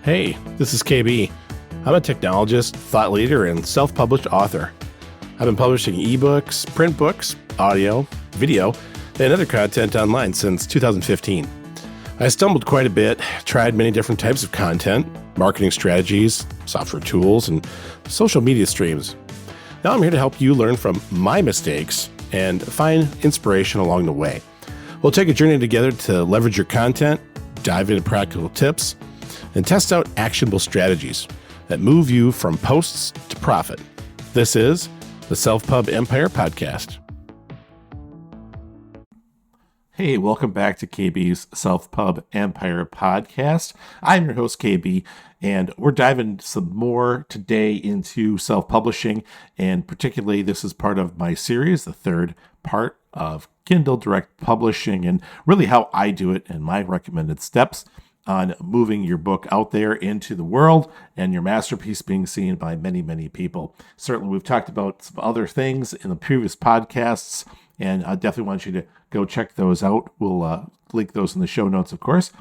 Hey, this is KB. I'm a technologist, thought leader, and self-published author. I've been publishing ebooks, print books, audio, video, and other content online since 2015. I stumbled quite a bit, tried many different types of content, marketing strategies, software tools, and social media streams. Now I'm here to help you learn from my mistakes and find inspiration along the way. We'll take a journey together to leverage your content, dive into practical tips, and test out actionable strategies that move you from posts to profit. This is the Self-Pub Empire Podcast. Hey, welcome back to KB's Self-Pub Empire Podcast. I'm your host, KB, and we're diving some more today into self-publishing, and particularly this is part of my series, the third part of Kindle Direct Publishing, and really how I do it and my recommended steps on moving your book out there into the world and your masterpiece being seen by many, many people. Certainly, we've talked about some other things in the previous podcasts, and I definitely want you to go check those out. We'll link those in the show notes, of course.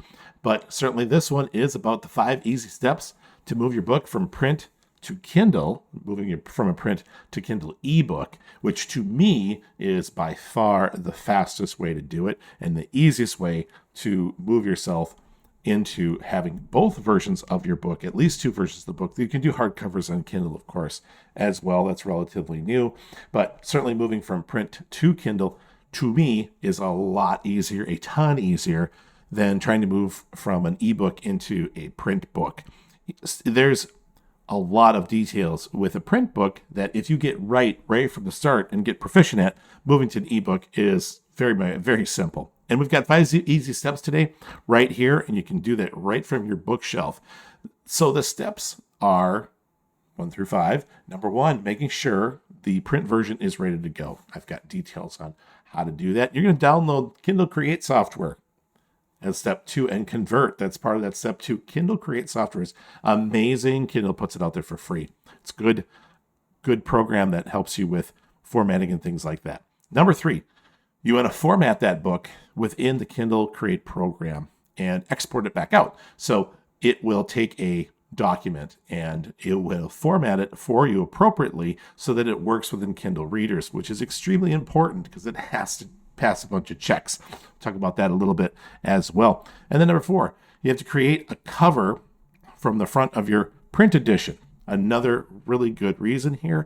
But certainly this one is about the 5 easy steps to move your book from print to Kindle, moving it from a print to Kindle ebook, which to me is by far the fastest way to do it and the easiest way to move yourself into having both versions of your book, at least 2 versions of the book. You can do hardcovers on Kindle, of course, as well. That's relatively new, but certainly moving from print to Kindle, to me, is a lot easier, a ton easier than trying to move from an ebook into a print book. There's a lot of details with a print book that if you get right from the start and get proficient at, moving to an ebook is very, very simple. And we've got 5 easy steps today right here, and you can do that right from your bookshelf. So the steps are 1 through 5. Number 1, making sure the print version is ready to go. I've got details on how to do that. You're going to download Kindle Create software as step 2 and convert. That's part of that step 2. Kindle Create software is amazing. Kindle puts it out there for free. It's good program that helps you with formatting and things like that. Number 3, you want to format that book within the Kindle Create program and export it back out. So it will take a document and it will format it for you appropriately so that it works within Kindle readers, which is extremely important because it has to pass a bunch of checks. We'll talk about that a little bit as well. And then number 4, you have to create a cover from the front of your print edition. Another really good reason here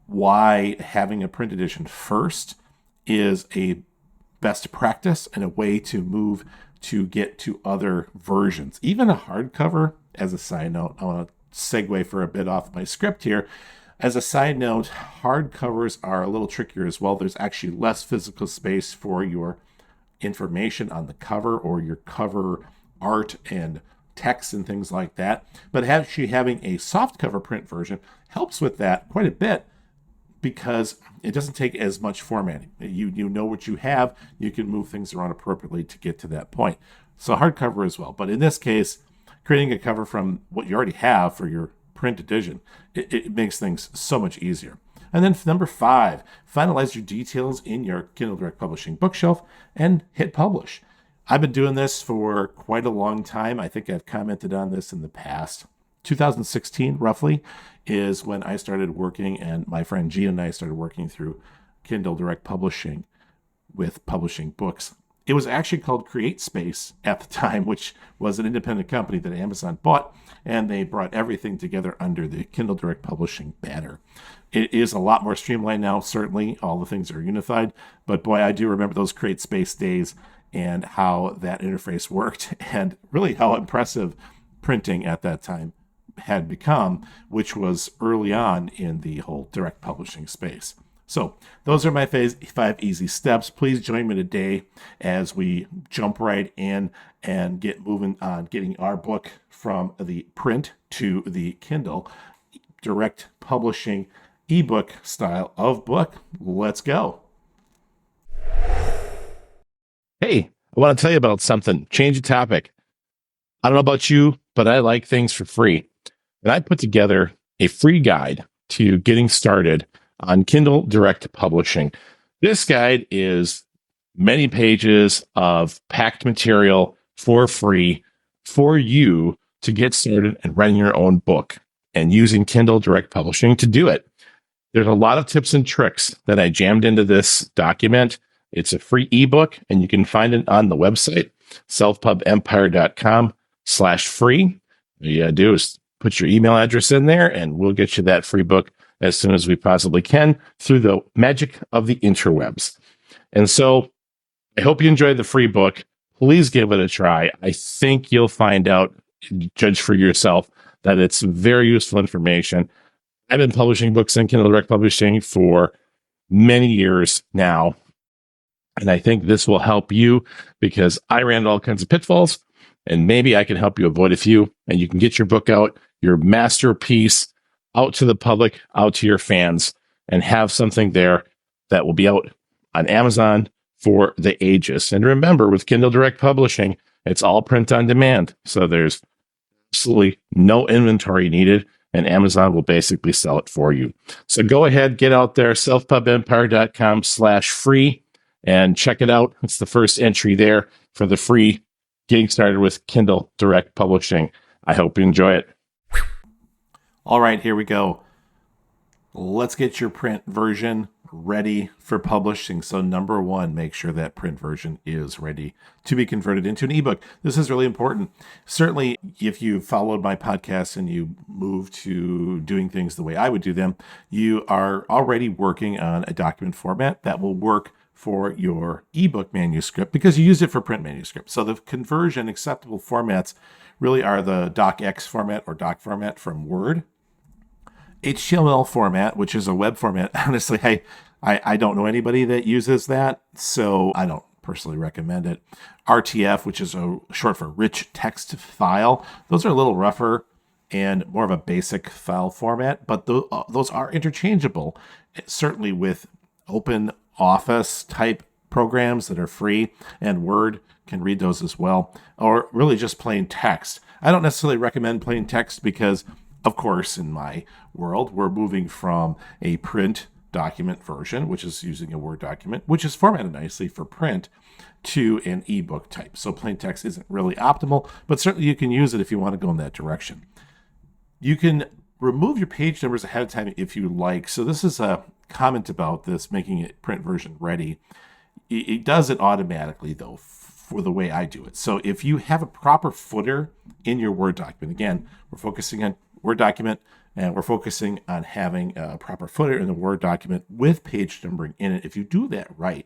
why having a print edition first is a best practice and a way to move to get to other versions. Even a hardcover, as a side note, I want to segue for a bit off my script here. As a side note, hardcovers are a little trickier as well. There's actually less physical space for your information on the cover or your cover art and text and things like that. But actually having a softcover print version helps with that quite a bit, because it doesn't take as much formatting. You know what you have, you can move things around appropriately to get to that point. So hardcover as well. But in this case, creating a cover from what you already have for your print edition, it makes things so much easier. And then number 5, finalize your details in your Kindle Direct Publishing bookshelf and hit publish. I've been doing this for quite a long time. I think I've commented on this in the past. 2016, roughly, is when I started working, and my friend Gina and I started working through Kindle Direct Publishing with publishing books. It was actually called Create Space at the time, which was an independent company that Amazon bought, and they brought everything together under the Kindle Direct Publishing banner. It is a lot more streamlined now, certainly. All the things are unified, but boy, I do remember those Create Space days and how that interface worked, and really how impressive printing at that time had become, which was early on in the whole direct publishing space. So those are my 5 easy steps. Please join me today as we jump right in and get moving on getting our book from the print to the Kindle direct publishing ebook style of book. Let's go. Hey, I want to tell you about something. Change the topic. I don't know about you, but I like things for free. And I put together a free guide to getting started on Kindle Direct Publishing. This guide is many pages of packed material for free for you to get started and writing your own book and using Kindle Direct Publishing to do it. There's a lot of tips and tricks that I jammed into this document. It's a free ebook, and you can find it on the website, selfpubempire.com/free. All you gotta do is put your email address in there, and we'll get you that free book as soon as we possibly can through the magic of the interwebs. And so I hope you enjoyed the free book. Please give it a try. I think you'll find out, judge for yourself, that it's very useful information. I've been publishing books in Kindle Direct Publishing for many years now, and I think this will help you because I ran into all kinds of pitfalls, and maybe I can help you avoid a few, and you can get your book out, your masterpiece, out to the public, out to your fans, and have something there that will be out on Amazon for the ages. And remember, with Kindle Direct Publishing, it's all print on demand. So there's absolutely no inventory needed, and Amazon will basically sell it for you. So go ahead, get out there, selfpubempire.com/free, and check it out. It's the first entry there for the free getting started with Kindle Direct Publishing. I hope you enjoy it. All right, here we go. Let's get your print version ready for publishing. So number one, make sure that print version is ready to be converted into an ebook. This is really important. Certainly, if you followed my podcast and you move to doing things the way I would do them, you are already working on a document format that will work for your ebook manuscript because you use it for print manuscript. So the conversion acceptable formats really are the DOCX format or doc format from Word, HTML format, which is a web format. Honestly, I don't know anybody that uses that, so I don't personally recommend it. RTF, which is a short for rich text file. Those are a little rougher and more of a basic file format, but those are interchangeable, certainly with open office type programs that are free, and Word can read those as well, or really just plain text. I don't necessarily recommend plain text because, of course, in my world, we're moving from a print document version, which is using a Word document, which is formatted nicely for print, to an ebook type. So plain text isn't really optimal, but certainly you can use it if you want to go in that direction. You can remove your page numbers ahead of time if you like. So this is a comment about this, making it print version ready. It does it automatically, though, for the way I do it. So if you have a proper footer in your Word document, again, we're focusing on Word document, and we're focusing on having a proper footer in the Word document with page numbering in it. If you do that right,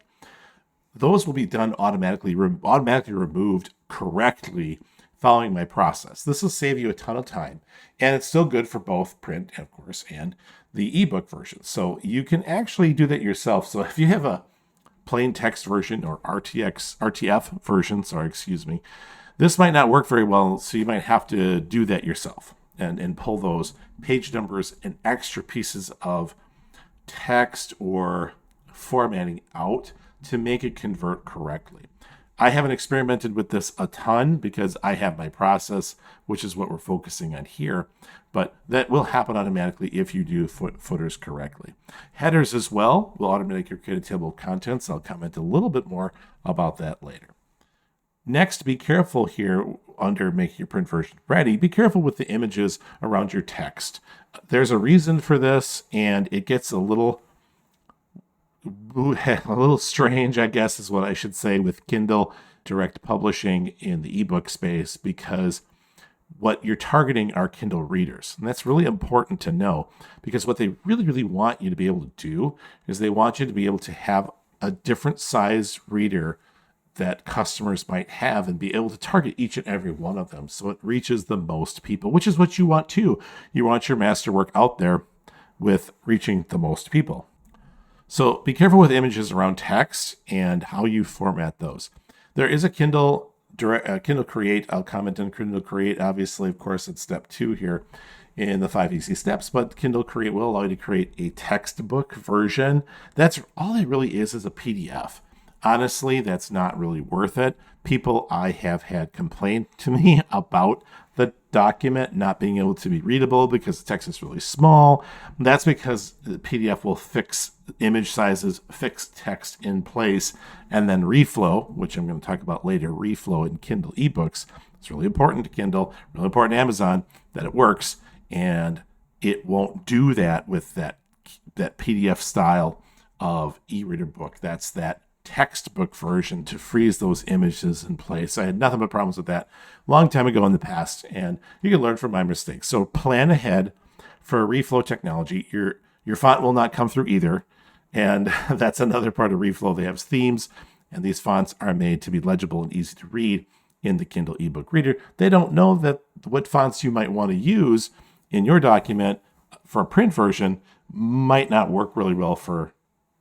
those will be done automatically removed correctly following my process. This will save you a ton of time, and it's still good for both print, of course, and the ebook version. So you can actually do that yourself. So if you have a plain text version or RTF version, this might not work very well, so you might have to do that yourself and pull those page numbers and extra pieces of text or formatting out to make it convert correctly. I haven't experimented with this a ton because I have my process, which is what we're focusing on here, but that will happen automatically if you do footers correctly. Headers as well will automatically create a table of contents. I'll comment a little bit more about that later. Next, be careful here under making your print version ready. Be careful with the images around your text. There's a reason for this, and it gets a little strange, I guess is what I should say, with Kindle Direct Publishing in the ebook space, because what you're targeting are Kindle readers. And that's really important to know, because what they really, really want you to be able to do is they want you to be able to have a different size reader that customers might have and be able to target each and every one of them so it reaches the most people, which is what you want too. You want your masterwork out there with reaching the most people. So be careful with images around text and how you format those. There is a Kindle Create. I'll comment on Kindle Create. Obviously, of course, it's step 2 here in the 5 easy steps, but Kindle Create will allow you to create a textbook version. That's all it really is a PDF. Honestly, that's not really worth it. People I have had complain to me about the document not being able to be readable because the text is really small. That's because the PDF will fix image sizes, fix text in place, and then reflow, which I'm going to talk about later, reflow in Kindle ebooks, It's really important to Kindle, really important to Amazon that it works, and it won't do that with that PDF style of e-reader book. That's that textbook version to freeze those images in place. I had nothing but problems with that a long time ago in the past, and you can learn from my mistakes. So plan ahead for reflow technology. Your font will not come through either, and that's another part of reflow. They have themes, and these fonts are made to be legible and easy to read in the Kindle ebook reader. They don't know that what fonts you might want to use in your document for a print version might not work really well for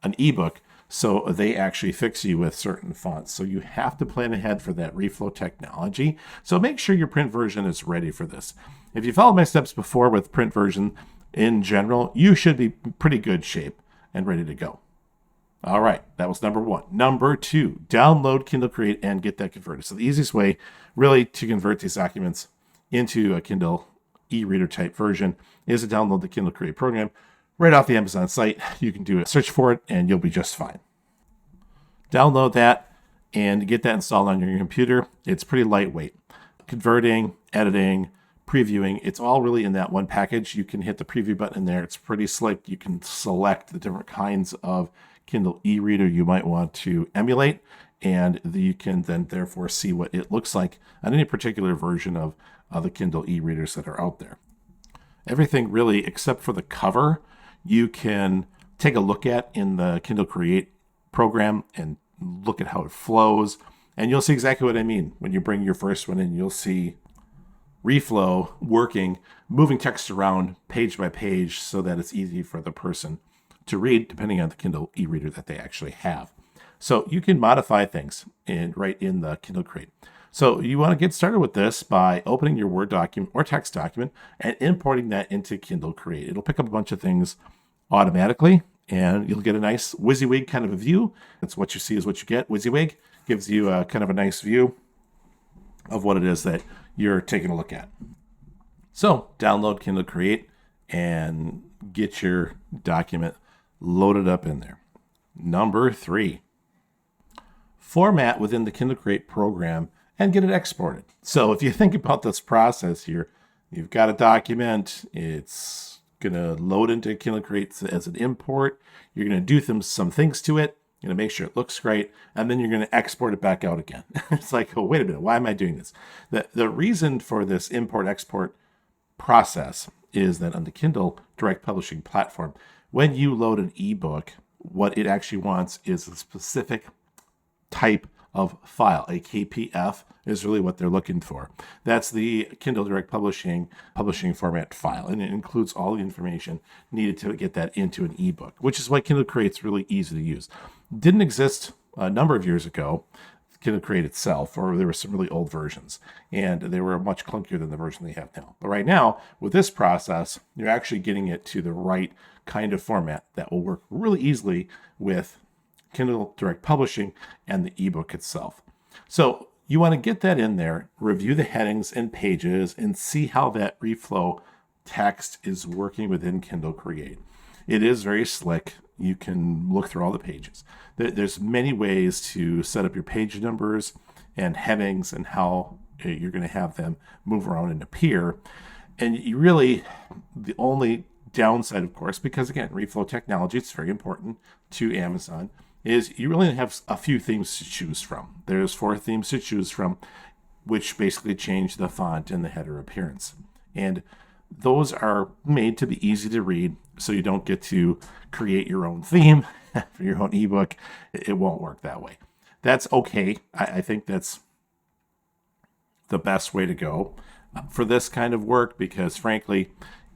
an ebook. So they actually fix you with certain fonts. So you have to plan ahead for that reflow technology. So make sure your print version is ready for this. If you followed my steps before with print version in general, you should be pretty good shape and ready to go. All right, that was number one. Number two, download Kindle Create and get that converted. So the easiest way really to convert these documents into a Kindle e-reader type version is to download the Kindle Create program right off the Amazon site. You can do a search for it and you'll be just fine. Download that and get that installed on your computer. It's pretty lightweight. Converting, editing, previewing, it's all really in that one package. You can hit the preview button in there. It's pretty slick. You can select the different kinds of Kindle e-reader you might want to emulate, and you can then therefore see what it looks like on any particular version of the Kindle e-readers that are out there. Everything really except for the cover you can take a look at in the Kindle Create program and look at how it flows, and you'll see exactly what I mean. When you bring your first one in, you'll see reflow working, moving text around page by page so that it's easy for the person to read, depending on the Kindle e-reader that they actually have. So you can modify things right in the Kindle Create. So you want to get started with this by opening your Word document or text document and importing that into Kindle Create. It'll pick up a bunch of things automatically, and you'll get a nice WYSIWYG kind of a view. That's what you see is what you get. WYSIWYG gives you a kind of a nice view of what it is that you're taking a look at. So download Kindle Create and get your document loaded up in there. Number three, format within the Kindle Create program and get it exported. So if you think about this process here, you've got a document, it's going to load into Kindle Create as an import. You're going to do some things to it. You're going to make sure it looks great, and then you're going to export it back out again. It's like, oh, wait a minute, why am I doing this? The reason for this import-export process is that on the Kindle Direct Publishing platform, when you load an ebook, what it actually wants is a specific type of file. A KPF is really what they're looking for. That's the Kindle Direct Publishing format file, and it includes all the information needed to get that into an ebook, which is why Kindle Create's really easy to use. Didn't exist a number of years ago, Kindle Create itself, or there were some really old versions, and they were much clunkier than the version they have now. But right now, with this process, you're actually getting it to the right kind of format that will work really easily with Kindle Direct Publishing and the ebook itself. So you want to get that in there, review the headings and pages, and see how that reflow text is working within Kindle Create. It is very slick. You can look through all the pages. There's many ways to set up your page numbers and headings and how you're going to have them move around and appear. And you really, the only downside, of course, because again, reflow technology, it's very important to Amazon, is you really have a few themes to choose from. There's 4 themes to choose from, which basically change the font and the header appearance. And those are made to be easy to read, so you don't get to create your own theme for your own ebook. It won't work that way. That's okay. I think that's the best way to go for this kind of work, because frankly,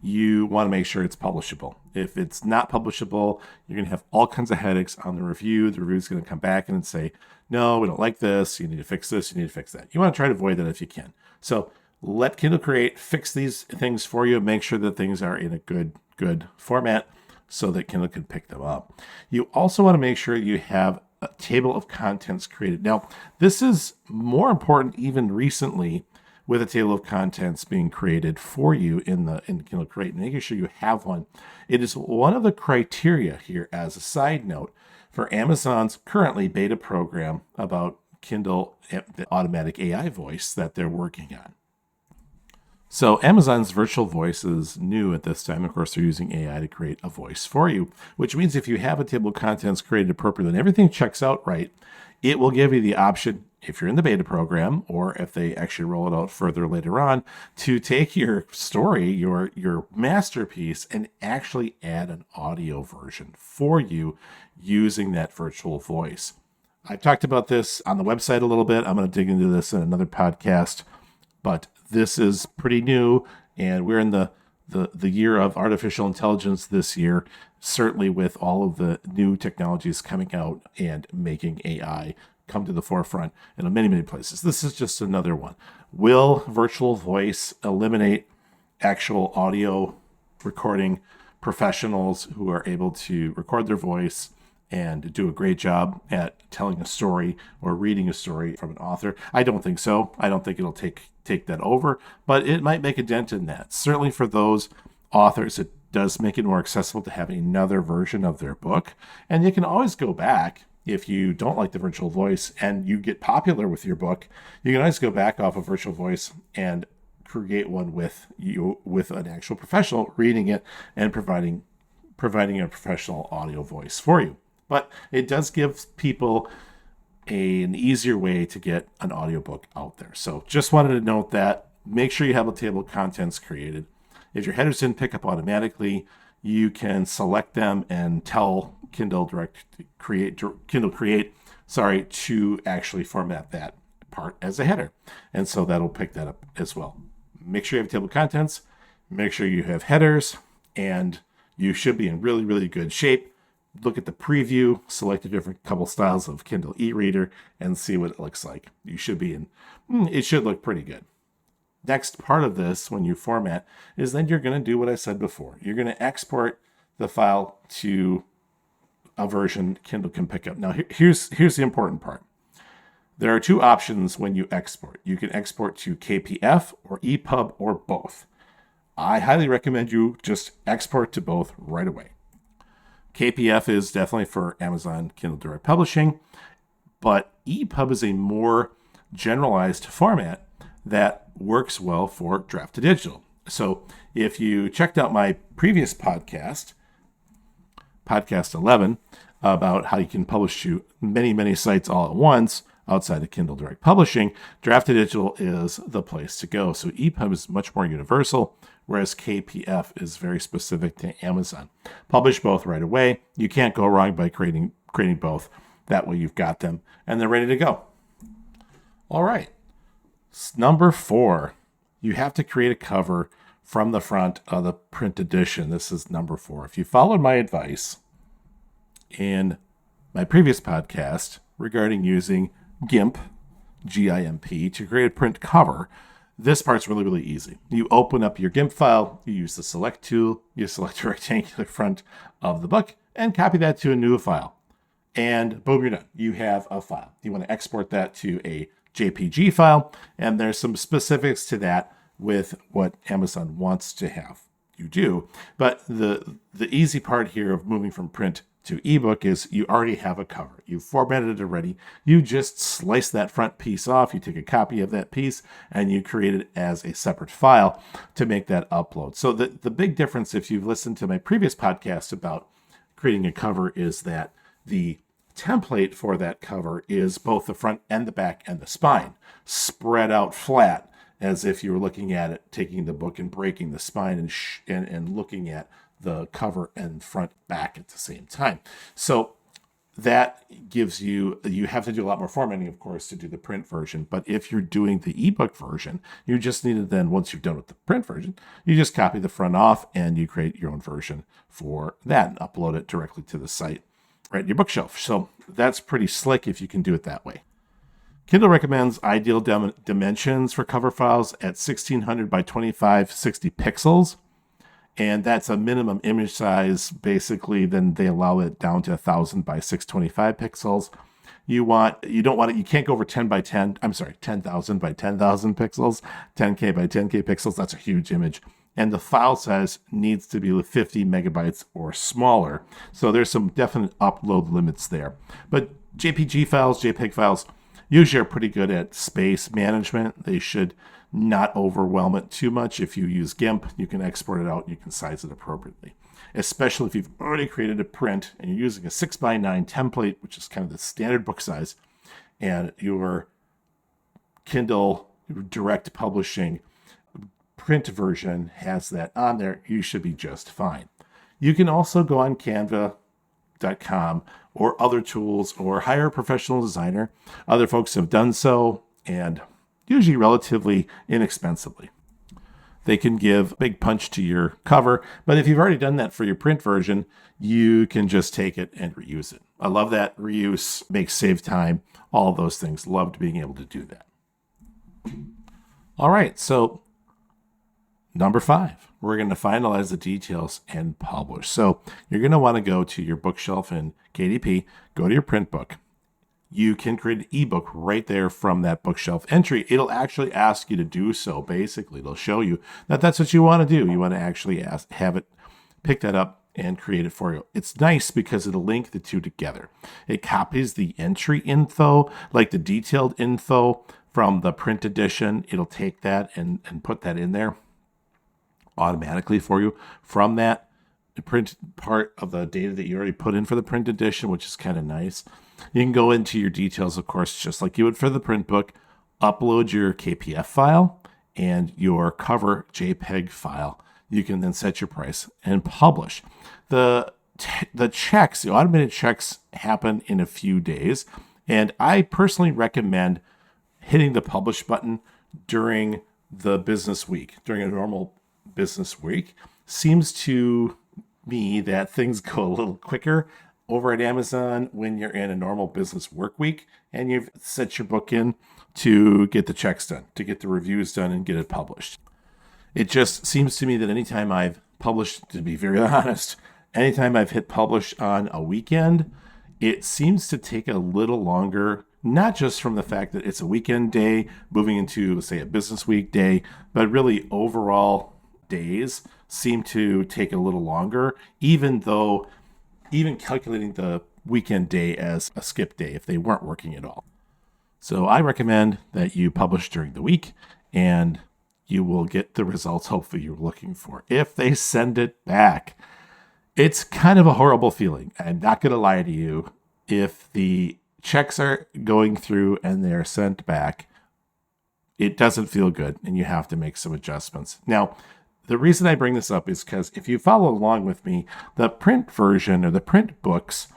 you want to make sure it's publishable. If it's not publishable, you're going to have all kinds of headaches on the review. The review is going to come back and say, no, we don't like this. You need to fix this. You need to fix that. You want to try to avoid that if you can. So let Kindle Create fix these things for you. Make sure that things are in a good format so that Kindle can pick them up. You also want to make sure you have a table of contents created. Now, this is more important even recently with a table of contents being created for you in Kindle Create, making sure you have one. It is one of the criteria here, as a side note, for Amazon's currently beta program about Kindle automatic AI voice that they're working on. So Amazon's virtual voice is new at this time. Of course, they're using AI to create a voice for you, which means if you have a table of contents created appropriately and everything checks out right, it will give you the option, if you're in the beta program, or if they actually roll it out further later on, to take your story, your masterpiece, and actually add an audio version for you using that virtual voice. I've talked about this on the website a little bit. I'm going to dig into this in another podcast, but this is pretty new, and we're in the year of artificial intelligence this year, certainly with all of the new technologies coming out and making AI come to the forefront in many, many places. This is just another one. Will virtual voice eliminate actual audio recording professionals who are able to record their voice and do a great job at telling a story or reading a story from an author? I don't think so. I don't think it'll take that over, but it might make a dent in that. Certainly for those authors, it does make it more accessible to have another version of their book. And you can always go back if you don't like the virtual voice and you get popular with your book. You can always go back off of virtual voice and create one with an actual professional reading it and providing a professional audio voice for you. But it does give people an easier way to get an audiobook out there. So just wanted to note that. Make sure you have a table of contents created. If your headers didn't pick up automatically, you can select them and tell Kindle Create to actually format that part as a header. And so that'll pick that up as well. Make sure you have a table of contents, make sure you have headers, and you should be in really, really good shape. Look at the preview, select a different couple styles of Kindle e-reader, and see what it looks like. You should be it should look pretty good. Next part of this, when you format, is then you're going to do what I said before. You're going to export the file to a version Kindle can pick up. Now, here's the important part. There are two options when you export. You can export to KPF or EPUB or both. I highly recommend you just export to both right away. KPF is definitely for Amazon Kindle Direct Publishing, but EPUB is a more generalized format that works well for draft to digital. So if you checked out my previous podcast 11, about how you can publish to many, many sites all at once outside of Kindle Direct Publishing, draft to digital is the place to go. So EPUB is much more universal, whereas KPF is very specific to Amazon. Publish both right away. You can't go wrong by creating both. That way you've got them and they're ready to go. All right. Number 4, you have to create a cover from the front of the print edition. This is number 4. If you followed my advice in my previous podcast regarding using GIMP, G-I-M-P, to create a print cover, this part's really, really easy. You open up your GIMP file, you use the select tool, you select a rectangular front of the book, and copy that to a new file. And boom, you're done. You have a file. You want to export that to a JPG file, and there's some specifics to that with what Amazon wants to have you do. But the easy part here of moving from print to ebook is you already have a cover. You've formatted it already. You just slice that front piece off. You take a copy of that piece and you create it as a separate file to make that upload. So the big difference, if you've listened to my previous podcast about creating a cover, is that the template for that cover is both the front and the back and the spine spread out flat, as if you were looking at it, taking the book and breaking the spine and looking at the cover and front back at the same time. So that gives you have to do a lot more formatting, of course, to do the print version. But if you're doing the ebook version, you just need to then, once you're done with the print version, you just copy the front off and you create your own version for that and upload it directly to the site right in your bookshelf. So that's pretty slick if you can do it that way. Kindle recommends ideal dimensions for cover files at 1600 by 2560 pixels. And that's a minimum image size. Basically, then they allow it down to 1000 by 625 pixels. You can't go over 10,000 by 10,000 pixels, 10K by 10K pixels. That's a huge image. And the file size needs to be 50 megabytes or smaller. So there's some definite upload limits there. But JPG files, JPEG files, usually are pretty good at space management. They should not overwhelm it too much. If you use GIMP, you can export it out and you can size it appropriately, especially if you've already created a print and you're using a 6x9 template, which is kind of the standard book size, and your Kindle direct publishing print version has that on there, you should be just fine. You can also go on canva.com or other tools or hire a professional designer. Other folks have done so, and usually relatively inexpensively. They can give a big punch to your cover, but if you've already done that for your print version, you can just take it and reuse it. I love that. Reuse makes save time, all of those things. Loved being able to do that. All right, so number 5, we're going to finalize the details and publish. So you're going to want to go to your bookshelf in KDP, go to your print book. You can create an ebook right there from that bookshelf entry. It'll actually ask you to do so. Basically, it'll show you that that's what you want to do. You want to actually have it pick that up and create it for you. It's nice because it'll link the two together. It copies the entry info, like the detailed info from the print edition. It'll take that and put that in there automatically for you from that print part of the data that you already put in for the print edition, which is kind of nice. You can go into your details, of course, just like you would for the print book, upload your KPF file and your cover JPEG file. You can then set your price and publish. The checks, the automated checks happen in a few days. And I personally recommend hitting the publish button during the business week, during a normal business week. Seems to me that things go a little quicker over at Amazon when you're in a normal business work week and you've set your book in to get the checks done, to get the reviews done and get it published. It just seems to me that anytime I've published, to be very honest, anytime I've hit publish on a weekend, it seems to take a little longer, not just from the fact that it's a weekend day moving into, say, a business week day, but really overall days seem to take a little longer, even calculating the weekend day as a skip day if they weren't working at all. So I recommend that you publish during the week and you will get the results hopefully you're looking for. If they send it back, it's kind of a horrible feeling. I'm not going to lie to you. If the checks are going through and they're sent back, it doesn't feel good and you have to make some adjustments. Now, the reason I bring this up is because if you follow along with me, the print version or the print books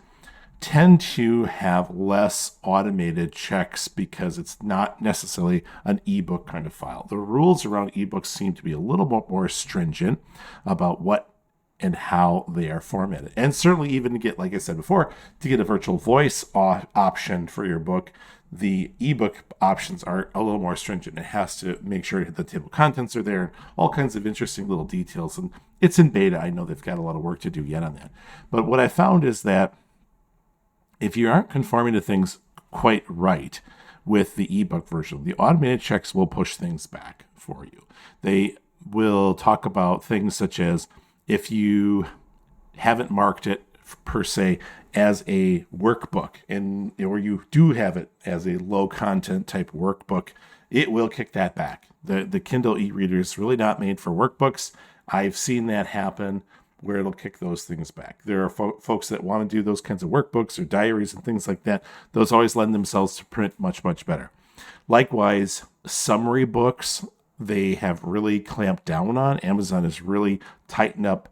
tend to have less automated checks because it's not necessarily an ebook kind of file. The rules around ebooks seem to be a little bit more stringent about what and how they are formatted. And certainly even to get, like I said before, to get a virtual voice option for your book, the ebook options are a little more stringent. It has to make sure the table of contents are there, all kinds of interesting little details. And it's in beta. I know they've got a lot of work to do yet on that. But what I found is that if you aren't conforming to things quite right with the ebook version, the automated checks will push things back for you. They will talk about things such as if you haven't marked it per se as a workbook, and or you do have it as a low content type workbook, it will kick that back. The Kindle e-reader is really not made for workbooks. I've seen that happen where it'll kick those things back. There are folks that want to do those kinds of workbooks or diaries and things like that. Those always lend themselves to print much, much better. Likewise, summary books, they have really clamped down on. Amazon has really tightened up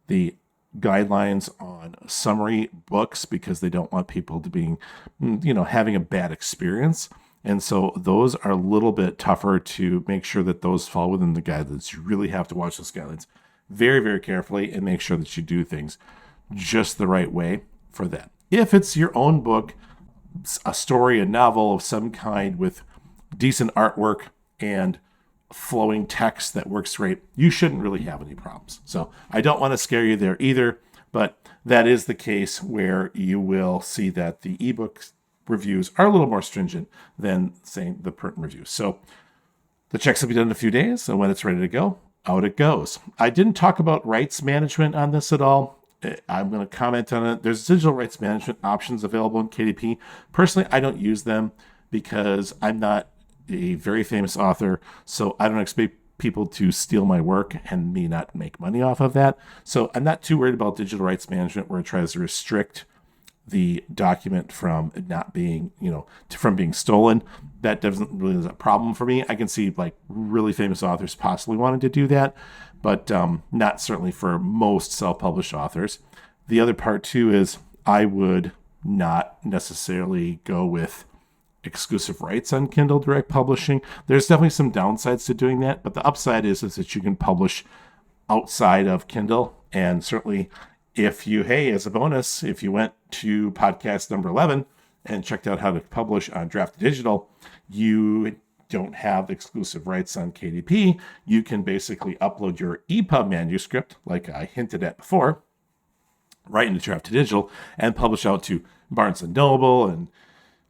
the guidelines on summary books because they don't want people to be, having a bad experience. And so those are a little bit tougher to make sure that those fall within the guidelines. You really have to watch those guidelines very, very carefully and make sure that you do things just the right way for that. If it's your own book, a story, a novel of some kind with decent artwork and flowing text that works great, you shouldn't really have any problems. So I don't want to scare you there either, but that is the case where you will see that the ebook reviews are a little more stringent than, say, the print reviews. So the checks will be done in a few days, and when it's ready to go, out it goes. I didn't talk about rights management on this at all. I'm going to comment on it. There's digital rights management options available in KDP. Personally, I don't use them because I'm not a very famous author, so I don't expect people to steal my work and me not make money off of that. So I'm not too worried about digital rights management, where it tries to restrict the document from not being, from being stolen. That doesn't really is a problem for me. I can see like really famous authors possibly wanting to do that, but not certainly for most self-published authors. The other part too is I would not necessarily go with exclusive rights on Kindle Direct Publishing. There's definitely some downsides to doing that, but the upside is that you can publish outside of Kindle. And certainly as a bonus, if you went to podcast number 11 and checked out how to publish on Draft Digital, you don't have exclusive rights on KDP. You can basically upload your EPUB manuscript, like I hinted at before, right into Draft Digital and publish out to Barnes & Noble and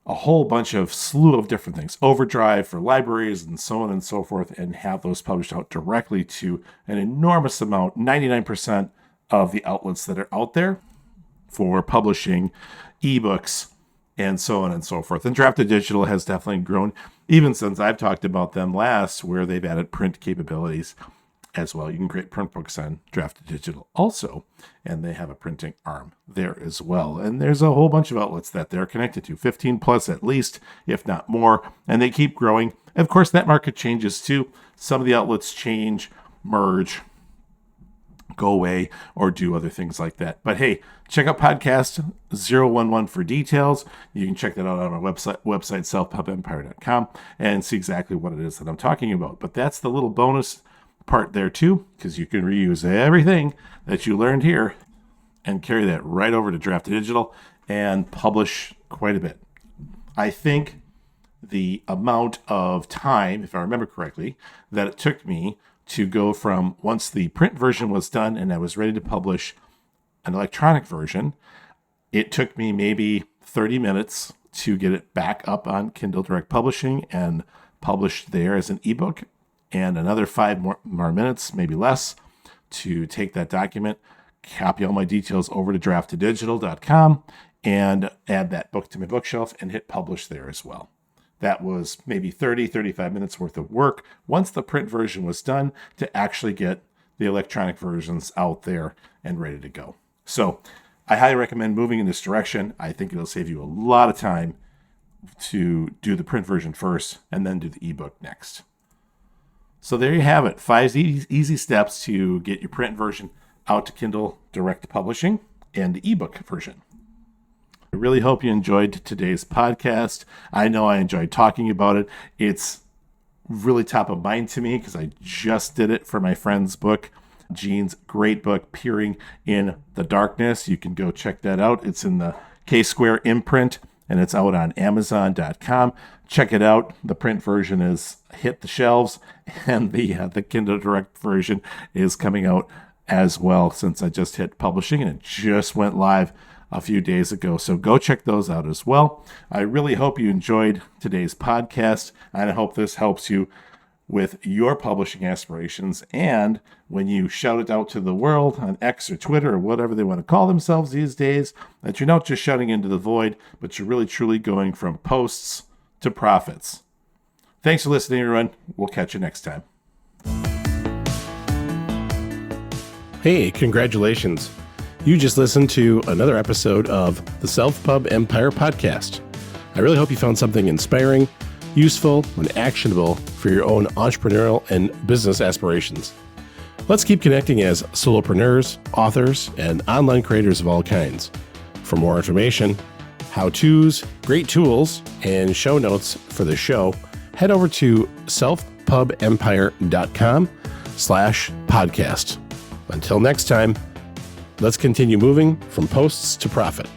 a whole bunch of slew of different things, Overdrive for libraries and so on and so forth, and have those published out directly to an enormous amount, 99% of the outlets that are out there for publishing ebooks and so on and so forth. And Draft Digital has definitely grown, even since I've talked about them last, where they've added print capabilities as well. You can create print books on Draft Digital also, and they have a printing arm there as well. And there's a whole bunch of outlets that they're connected to, 15 plus at least, if not more, and they keep growing. Of course, that market changes too. Some of the outlets change, merge, go away, or do other things like that. But hey, check out podcast 011 for details. You can check that out on our website selfpubempire.com, and see exactly what it is that I'm talking about. But that's the little bonus part there too, because you can reuse everything that you learned here and carry that right over to Draft Digital and publish quite a bit. I think the amount of time, if I remember correctly, that it took me to go from once the print version was done and I was ready to publish an electronic version, it took me maybe 30 minutes to get it back up on Kindle Direct Publishing and published there as an ebook, and another 5 more minutes, maybe less, to take that document, copy all my details over to draftdigital.com, and add that book to my bookshelf and hit publish there as well. That was maybe 35 minutes worth of work once the print version was done to actually get the electronic versions out there and ready to go. So I highly recommend moving in this direction. I think it'll save you a lot of time to do the print version first and then do the ebook next. So there you have it, 5 easy steps to get your print version out to Kindle Direct Publishing and the ebook version. I really hope you enjoyed today's podcast. I know I enjoyed talking about it. It's really top of mind to me because I just did it for my friend's book, Gene's great book, Peering in the Darkness. You can go check that out. It's in the K-Square imprint, and it's out on Amazon.com. Check it out. The print version is hit the shelves, and the Kindle Direct version is coming out as well, since I just hit publishing and it just went live a few days ago. So go check those out as well. I really hope you enjoyed today's podcast, and I hope this helps you with your publishing aspirations. And when you shout it out to the world on X or Twitter or whatever they want to call themselves these days, that you're not just shouting into the void, but you're really truly going from posts to profits. Thanks for listening, everyone. We'll catch you next time. Hey, congratulations. You just listened to another episode of the Self-Pub Empire podcast. I really hope you found something inspiring, useful, and actionable for your own entrepreneurial and business aspirations. Let's keep connecting as solopreneurs, authors, and online creators of all kinds. For more information, how-tos, great tools, and show notes for the show, head over to selfpubempire.com/podcast. Until next time, let's continue moving from posts to profit.